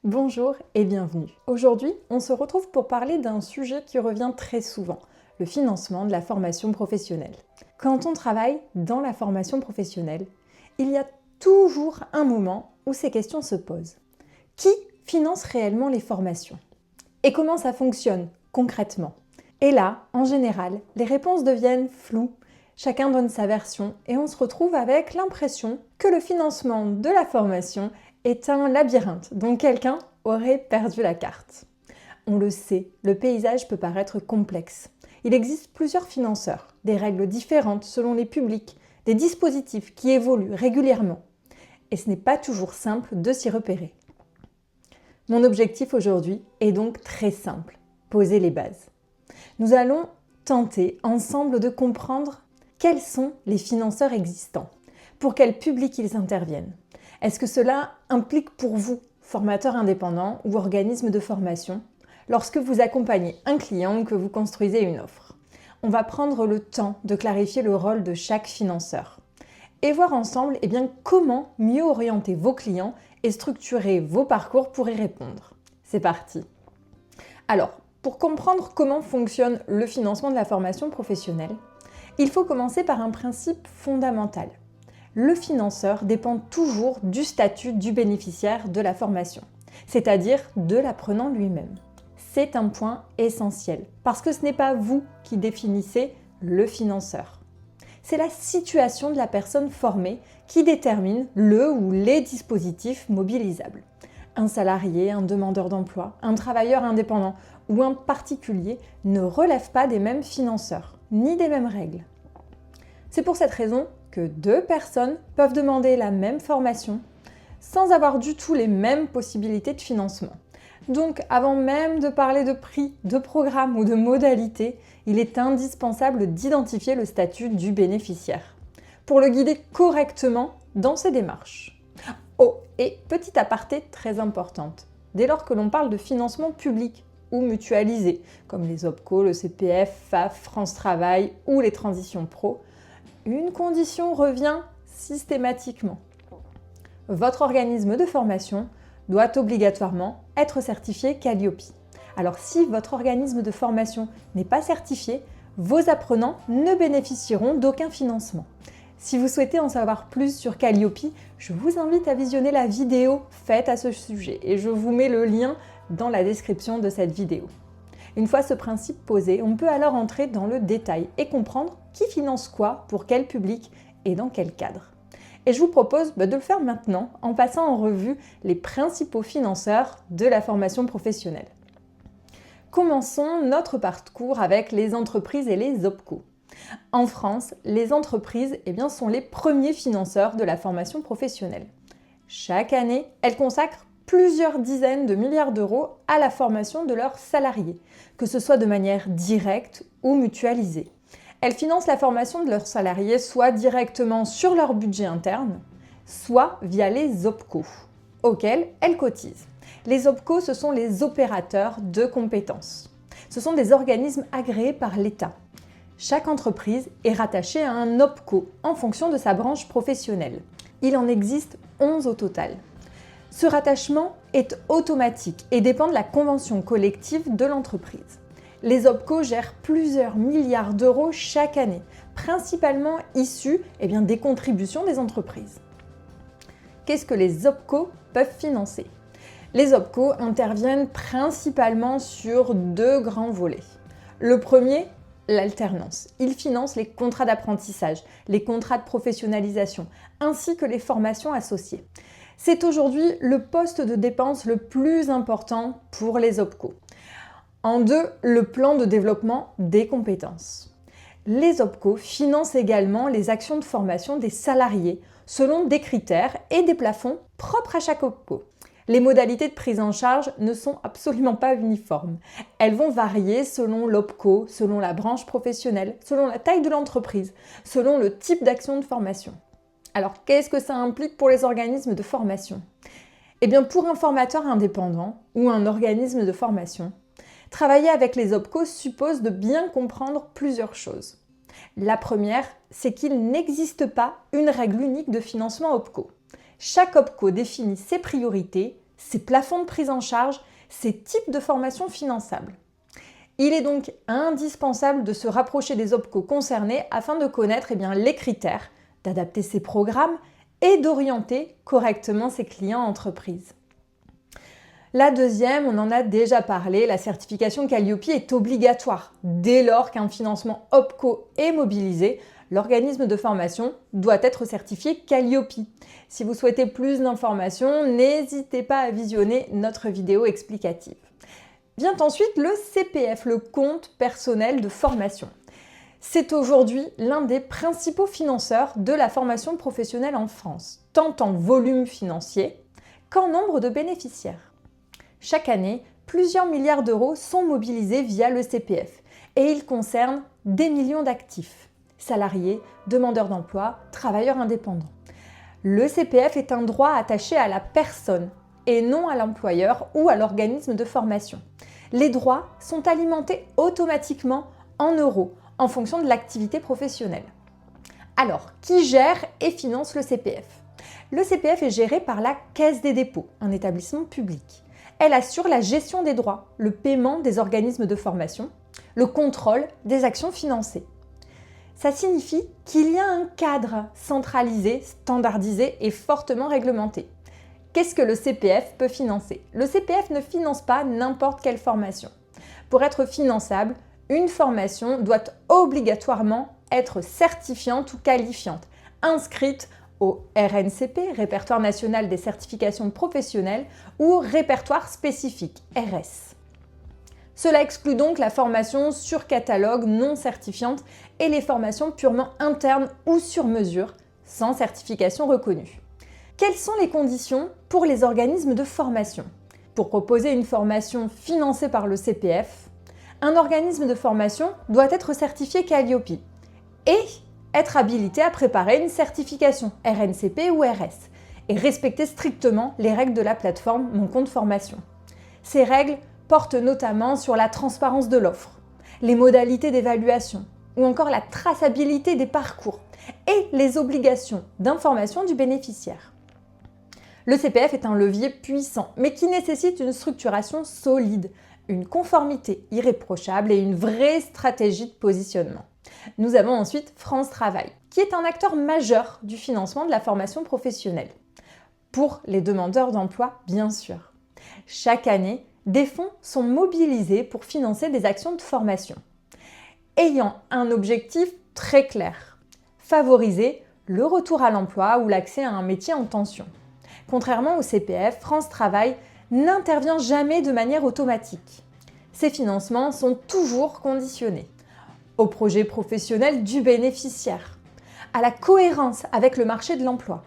Bonjour et bienvenue. Aujourd'hui, on se retrouve pour parler d'un sujet qui revient très souvent, le financement de la formation professionnelle. Quand on travaille dans la formation professionnelle, il y a toujours un moment où ces questions se posent. Qui finance réellement les formations? Et comment ça fonctionne concrètement? Et là, en général, les réponses deviennent floues. Chacun donne sa version et on se retrouve avec l'impression que le financement de la formation est un labyrinthe dont quelqu'un aurait perdu la carte. On le sait, le paysage peut paraître complexe. Il existe plusieurs financeurs, des règles différentes selon les publics, des dispositifs qui évoluent régulièrement. Et ce n'est pas toujours simple de s'y repérer. Mon objectif aujourd'hui est donc très simple, poser les bases. Nous allons tenter ensemble de comprendre quels sont les financeurs existants, pour quel public ils interviennent. Est-ce que cela implique pour vous, formateur indépendant ou organisme de formation, lorsque vous accompagnez un client ou que vous construisez une offre? On va prendre le temps de clarifier le rôle de chaque financeur et voir ensemble comment mieux orienter vos clients et structurer vos parcours pour y répondre. C'est parti! Alors, pour comprendre comment fonctionne le financement de la formation professionnelle, il faut commencer par un principe fondamental. Le financeur dépend toujours du statut du bénéficiaire de la formation, c'est-à-dire de l'apprenant lui-même. C'est un point essentiel, parce que ce n'est pas vous qui définissez le financeur. C'est la situation de la personne formée qui détermine le ou les dispositifs mobilisables. Un salarié, un demandeur d'emploi, un travailleur indépendant ou un particulier ne relèvent pas des mêmes financeurs, ni des mêmes règles. C'est pour cette raison que deux personnes peuvent demander la même formation sans avoir du tout les mêmes possibilités de financement. Donc, avant même de parler de prix, de programme ou de modalités, il est indispensable d'identifier le statut du bénéficiaire pour le guider correctement dans ses démarches. Oh, et petit aparté très importante, dès lors que l'on parle de financement public ou mutualisé, comme les OPCO, le CPF, FAF, France Travail ou les transitions pro, une condition revient systématiquement. Votre organisme de formation doit obligatoirement être certifié Qualiopi. Alors si votre organisme de formation n'est pas certifié, vos apprenants ne bénéficieront d'aucun financement. Si vous souhaitez en savoir plus sur Qualiopi, je vous invite à visionner la vidéo faite à ce sujet et je vous mets le lien dans la description de cette vidéo. Une fois ce principe posé, on peut alors entrer dans le détail et comprendre qui finance quoi, pour quel public et dans quel cadre. Et je vous propose de le faire maintenant en passant en revue les principaux financeurs de la formation professionnelle. Commençons notre parcours avec les entreprises et les OPCO. En France, les entreprises sont les premiers financeurs de la formation professionnelle. Chaque année, elles consacrent plusieurs dizaines de milliards d'euros à la formation de leurs salariés, que ce soit de manière directe ou mutualisée. Elles financent la formation de leurs salariés soit directement sur leur budget interne, soit via les OPCO, auxquels elles cotisent. Les OPCO, ce sont les opérateurs de compétences. Ce sont des organismes agréés par l'État. Chaque entreprise est rattachée à un OPCO en fonction de sa branche professionnelle. Il en existe 11 au total. Ce rattachement est automatique et dépend de la convention collective de l'entreprise. Les OPCO gèrent plusieurs milliards d'euros chaque année, principalement issus des contributions des entreprises. Qu'est-ce que les OPCO peuvent financer? Les OPCO interviennent principalement sur deux grands volets. Le premier, l'alternance. Ils financent les contrats d'apprentissage, les contrats de professionnalisation, ainsi que les formations associées. C'est aujourd'hui le poste de dépense le plus important pour les OPCO. En deux, le plan de développement des compétences. Les OPCO financent également les actions de formation des salariés selon des critères et des plafonds propres à chaque OPCO. Les modalités de prise en charge ne sont absolument pas uniformes. Elles vont varier selon l'OPCO, selon la branche professionnelle, selon la taille de l'entreprise, selon le type d'action de formation. Alors, qu'est-ce que ça implique pour les organismes de formation? Pour un formateur indépendant ou un organisme de formation, travailler avec les OPCO suppose de bien comprendre plusieurs choses. La première, c'est qu'il n'existe pas une règle unique de financement OPCO. Chaque OPCO définit ses priorités, ses plafonds de prise en charge, ses types de formations finançables. Il est donc indispensable de se rapprocher des OPCO concernés afin de connaître les critères, d'adapter ses programmes et d'orienter correctement ses clients entreprises. La deuxième, on en a déjà parlé, la certification Calliope est obligatoire. Dès lors qu'un financement OPCO est mobilisé, l'organisme de formation doit être certifié Calliope. Si vous souhaitez plus d'informations, n'hésitez pas à visionner notre vidéo explicative. Vient ensuite le CPF, le compte personnel de formation. C'est aujourd'hui l'un des principaux financeurs de la formation professionnelle en France, tant en volume financier qu'en nombre de bénéficiaires. Chaque année, plusieurs milliards d'euros sont mobilisés via le CPF et il concerne des millions d'actifs, salariés, demandeurs d'emploi, travailleurs indépendants. Le CPF est un droit attaché à la personne et non à l'employeur ou à l'organisme de formation. Les droits sont alimentés automatiquement en euros en fonction de l'activité professionnelle. Alors, qui gère et finance le CPF ? Le CPF est géré par la Caisse des dépôts, un établissement public. Elle assure la gestion des droits, le paiement des organismes de formation, le contrôle des actions financées. Ça signifie qu'il y a un cadre centralisé, standardisé et fortement réglementé. Qu'est-ce que le CPF peut financer ? Le CPF ne finance pas n'importe quelle formation. Pour être finançable, une formation doit obligatoirement être certifiante ou qualifiante, inscrite au RNCP, Répertoire national des certifications professionnelles, ou au répertoire spécifique, RS. Cela exclut donc la formation sur catalogue non certifiante et les formations purement internes ou sur mesure, sans certification reconnue. Quelles sont les conditions pour les organismes de formation ? Pour proposer une formation financée par le CPF, un organisme de formation doit être certifié Calliope et être habilité à préparer une certification RNCP ou RS et respecter strictement les règles de la plateforme Mon compte formation. Ces règles portent notamment sur la transparence de l'offre, les modalités d'évaluation ou encore la traçabilité des parcours et les obligations d'information du bénéficiaire. Le CPF est un levier puissant, mais qui nécessite une structuration solide, une conformité irréprochable et une vraie stratégie de positionnement. Nous avons ensuite France Travail, qui est un acteur majeur du financement de la formation professionnelle. Pour les demandeurs d'emploi, bien sûr. Chaque année, des fonds sont mobilisés pour financer des actions de formation, ayant un objectif très clair, favoriser le retour à l'emploi ou l'accès à un métier en tension. Contrairement au CPF, France Travail n'intervient jamais de manière automatique. Ces financements sont toujours conditionnés au projet professionnel du bénéficiaire, à la cohérence avec le marché de l'emploi,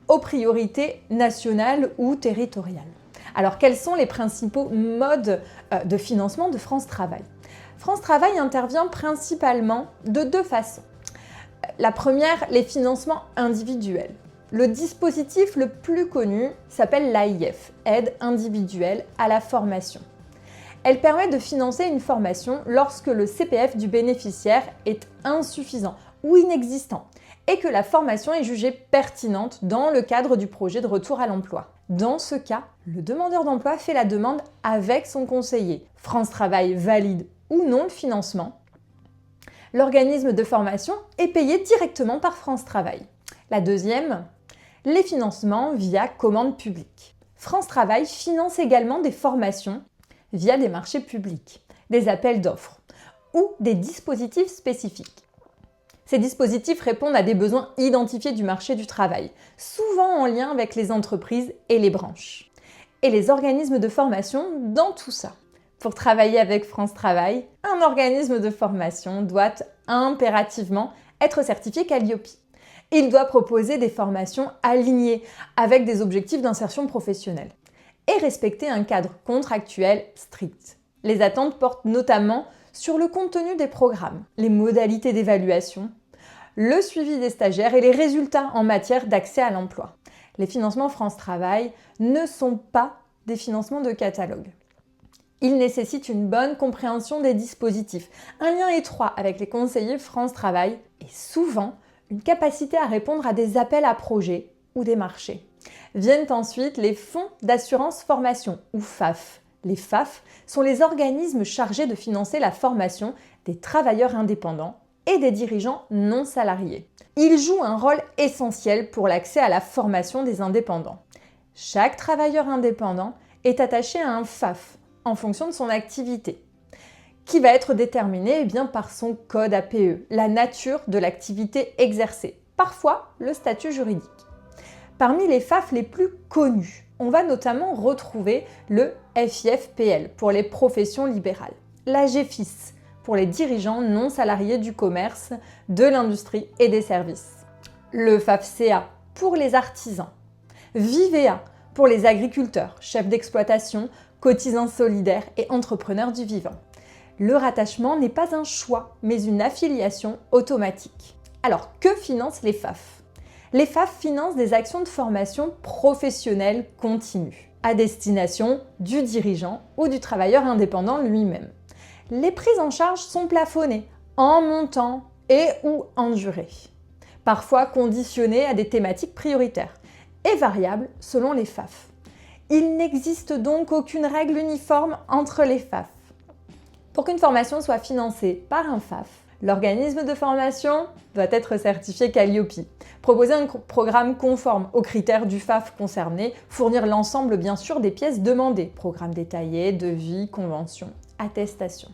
aux priorités nationales ou territoriales. Alors, quels sont les principaux modes de financement de France Travail ? France Travail intervient principalement de deux façons. La première, les financements individuels. Le dispositif le plus connu s'appelle l'AIF, Aide individuelle à la formation. Elle permet de financer une formation lorsque le CPF du bénéficiaire est insuffisant ou inexistant et que la formation est jugée pertinente dans le cadre du projet de retour à l'emploi. Dans ce cas, le demandeur d'emploi fait la demande avec son conseiller. France Travail valide ou non le financement. L'organisme de formation est payé directement par France Travail. La deuxième, les financements via commande publique. France Travail finance également des formations via des marchés publics, des appels d'offres ou des dispositifs spécifiques. Ces dispositifs répondent à des besoins identifiés du marché du travail, souvent en lien avec les entreprises et les branches. Et les organismes de formation dans tout ça. Pour travailler avec France Travail, un organisme de formation doit impérativement être certifié Calliope. Il doit proposer des formations alignées avec des objectifs d'insertion professionnelle et respecter un cadre contractuel strict. Les attentes portent notamment sur le contenu des programmes, les modalités d'évaluation, le suivi des stagiaires et les résultats en matière d'accès à l'emploi. Les financements France Travail ne sont pas des financements de catalogue. Ils nécessitent une bonne compréhension des dispositifs, un lien étroit avec les conseillers France Travail et souvent une capacité à répondre à des appels à projets ou des marchés. Viennent ensuite les fonds d'assurance formation, ou FAF. Les FAF sont les organismes chargés de financer la formation des travailleurs indépendants et des dirigeants non salariés. Ils jouent un rôle essentiel pour l'accès à la formation des indépendants. Chaque travailleur indépendant est attaché à un FAF en fonction de son activité, qui va être déterminé par son code APE, la nature de l'activité exercée, parfois le statut juridique. Parmi les FAF les plus connus, on va notamment retrouver le FIFPL pour les professions libérales, la GEFIS pour les dirigeants non salariés du commerce, de l'industrie et des services, le FAFCA pour les artisans, Vivea pour les agriculteurs, chefs d'exploitation, cotisants solidaires et entrepreneurs du vivant. Le rattachement n'est pas un choix, mais une affiliation automatique. Alors, que financent les FAF ? Les FAF financent des actions de formation professionnelle continue, à destination du dirigeant ou du travailleur indépendant lui-même. Les prises en charge sont plafonnées, en montant et ou en durée, parfois conditionnées à des thématiques prioritaires et variables selon les FAF. Il n'existe donc aucune règle uniforme entre les FAF. Pour qu'une formation soit financée par un FAF, l'organisme de formation doit être certifié Qualiopi, proposer un programme conforme aux critères du FAF concerné, fournir l'ensemble bien sûr des pièces demandées, programme détaillé, devis, convention, attestation.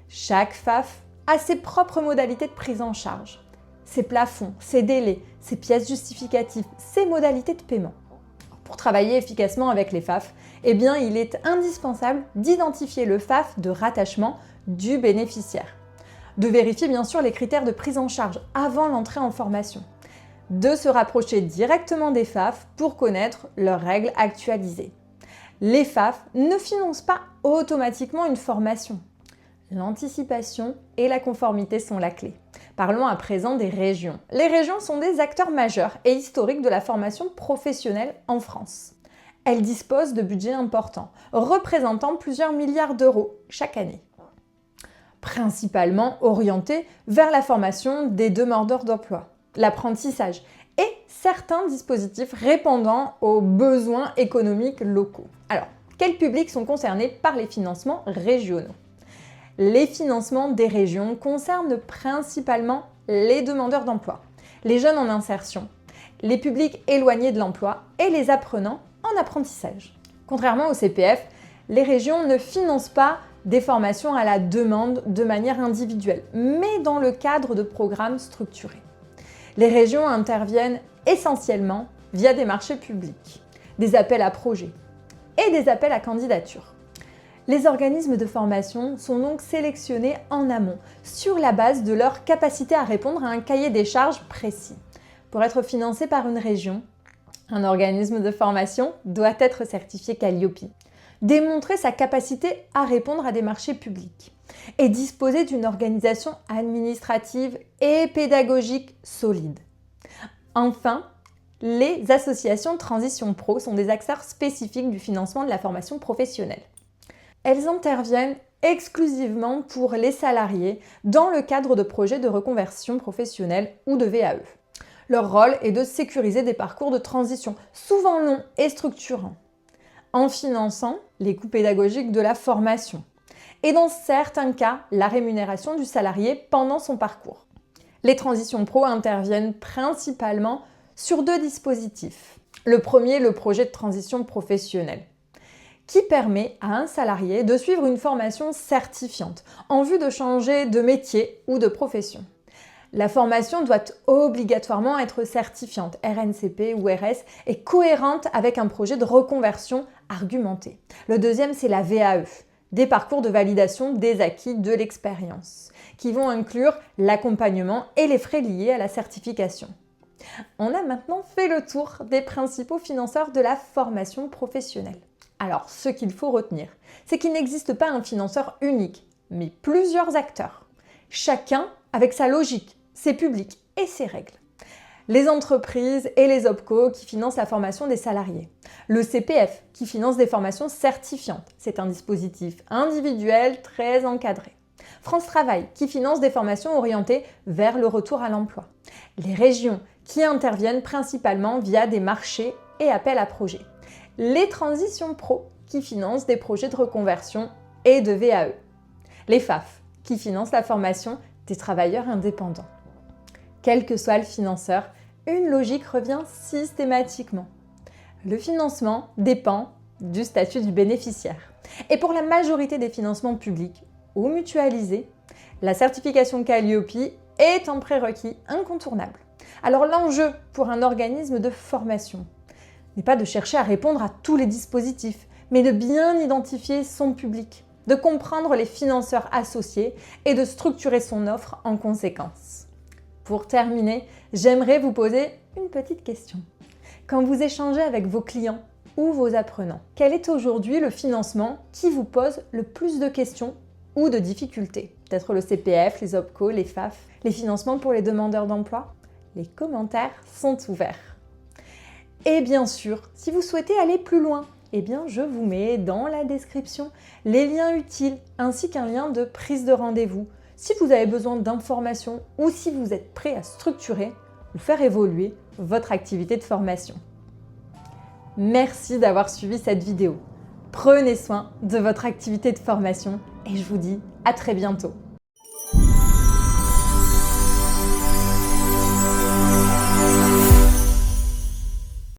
Chaque FAF a ses propres modalités de prise en charge, ses plafonds, ses délais, ses pièces justificatives, ses modalités de paiement. Pour travailler efficacement avec les FAF, il est indispensable d'identifier le FAF de rattachement du bénéficiaire, de vérifier bien sûr les critères de prise en charge avant l'entrée en formation, de se rapprocher directement des FAF pour connaître leurs règles actualisées. Les FAF ne financent pas automatiquement une formation. L'anticipation et la conformité sont la clé. Parlons à présent des régions. Les régions sont des acteurs majeurs et historiques de la formation professionnelle en France. Elles disposent de budgets importants, représentant plusieurs milliards d'euros chaque année, principalement orientés vers la formation des demandeurs d'emploi, l'apprentissage et certains dispositifs répondant aux besoins économiques locaux. Alors, quels publics sont concernés par les financements régionaux ? Les financements des régions concernent principalement les demandeurs d'emploi, les jeunes en insertion, les publics éloignés de l'emploi et les apprenants en apprentissage. Contrairement au CPF, les régions ne financent pas des formations à la demande de manière individuelle, mais dans le cadre de programmes structurés. Les régions interviennent essentiellement via des marchés publics, des appels à projets et des appels à candidature. Les organismes de formation sont donc sélectionnés en amont, sur la base de leur capacité à répondre à un cahier des charges précis. Pour être financé par une région, un organisme de formation doit être certifié Qualiopi, démontrer sa capacité à répondre à des marchés publics et disposer d'une organisation administrative et pédagogique solide. Enfin, les associations de transition pro sont des acteurs spécifiques du financement de la formation professionnelle. Elles interviennent exclusivement pour les salariés dans le cadre de projets de reconversion professionnelle ou de VAE. Leur rôle est de sécuriser des parcours de transition, souvent longs et structurants, en finançant les coûts pédagogiques de la formation et dans certains cas, la rémunération du salarié pendant son parcours. Les transitions pro interviennent principalement sur deux dispositifs. Le premier, le projet de transition professionnelle, qui permet à un salarié de suivre une formation certifiante en vue de changer de métier ou de profession. La formation doit obligatoirement être certifiante, RNCP ou RS, et cohérente avec un projet de reconversion argumenté. Le deuxième, c'est la VAE, des parcours de validation des acquis de l'expérience, qui vont inclure l'accompagnement et les frais liés à la certification. On a maintenant fait le tour des principaux financeurs de la formation professionnelle. Alors, ce qu'il faut retenir, c'est qu'il n'existe pas un financeur unique, mais plusieurs acteurs, chacun avec sa logique, ses publics et ses règles. Les entreprises et les OPCO qui financent la formation des salariés. Le CPF qui finance des formations certifiantes. C'est un dispositif individuel très encadré. France Travail qui finance des formations orientées vers le retour à l'emploi. Les régions qui interviennent principalement via des marchés et appels à projets. Les transitions pro qui financent des projets de reconversion et de VAE. Les FAF qui financent la formation des travailleurs indépendants. Quel que soit le financeur, une logique revient systématiquement. Le financement dépend du statut du bénéficiaire. Et pour la majorité des financements publics ou mutualisés, la certification Calliope est un prérequis incontournable. Alors l'enjeu pour un organisme de formation n'est pas de chercher à répondre à tous les dispositifs, mais de bien identifier son public, de comprendre les financeurs associés et de structurer son offre en conséquence. Pour terminer, j'aimerais vous poser une petite question. Quand vous échangez avec vos clients ou vos apprenants, quel est aujourd'hui le financement qui vous pose le plus de questions ou de difficultés? Peut-être le CPF, les OPCO, les FAF, les financements pour les demandeurs d'emploi? Les commentaires sont ouverts. Et bien sûr, si vous souhaitez aller plus loin, je vous mets dans la description les liens utiles ainsi qu'un lien de prise de rendez-vous si vous avez besoin d'informations ou si vous êtes prêt à structurer ou faire évoluer votre activité de formation. Merci d'avoir suivi cette vidéo. Prenez soin de votre activité de formation et je vous dis à très bientôt.